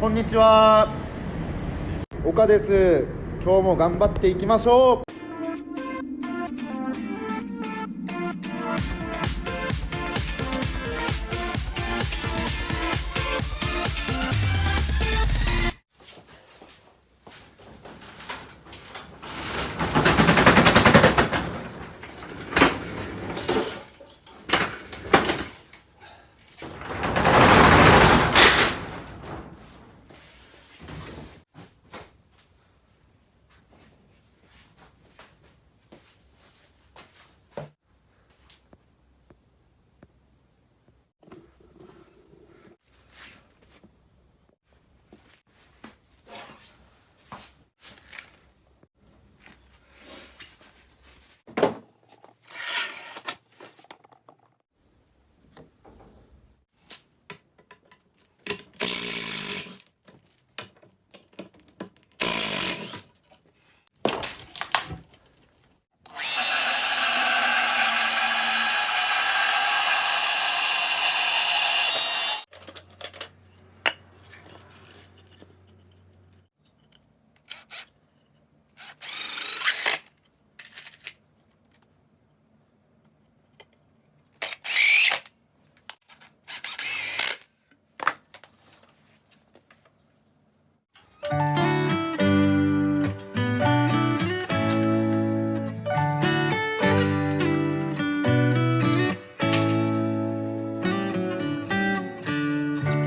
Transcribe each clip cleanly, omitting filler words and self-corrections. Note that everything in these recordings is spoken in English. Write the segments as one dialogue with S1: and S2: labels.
S1: こんにちは、岡です。今日も頑張っていきましょう。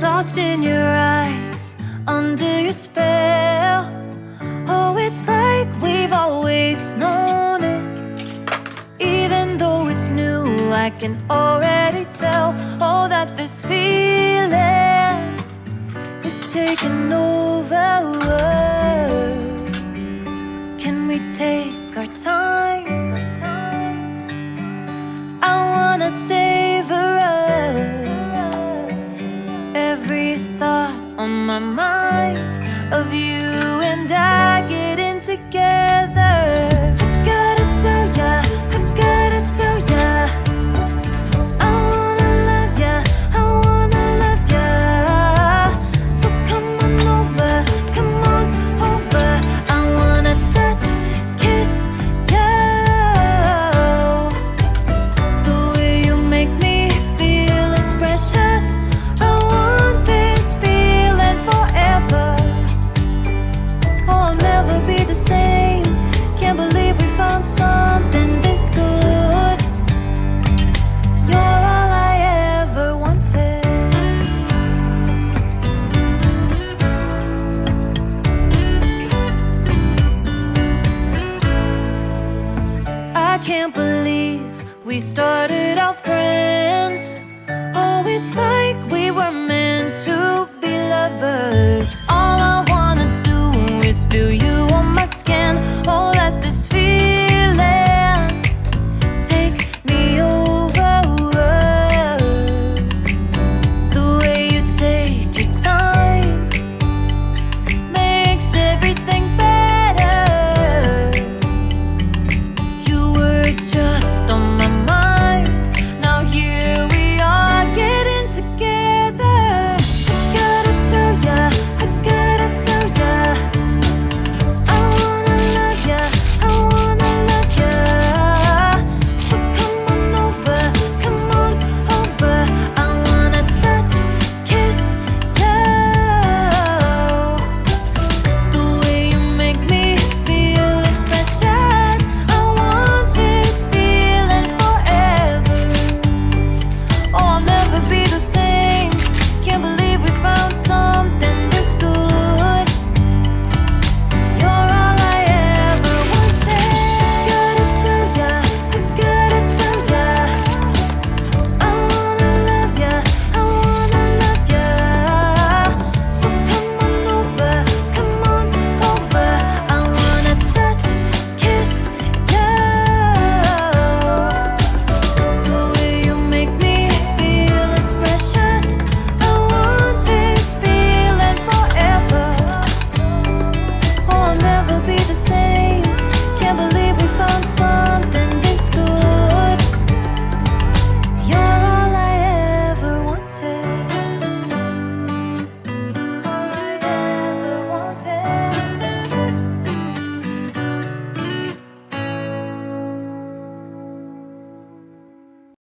S2: Lost in your eyes, under your spell. Oh, it's like we've always known it. Even though it's new, I can already tell. Oh, that this feeling is taking over. Can we take our time? I wanna savor us. Every thought on my mind of you and I getting together. I gotta tell ya, I gotta tell ya, I wanna love ya, I wanna love ya. So come on over, come on over. I wanna touch, kiss you. The way you make me feel is precious. Something this good. You're all I ever wanted. I can't believe we started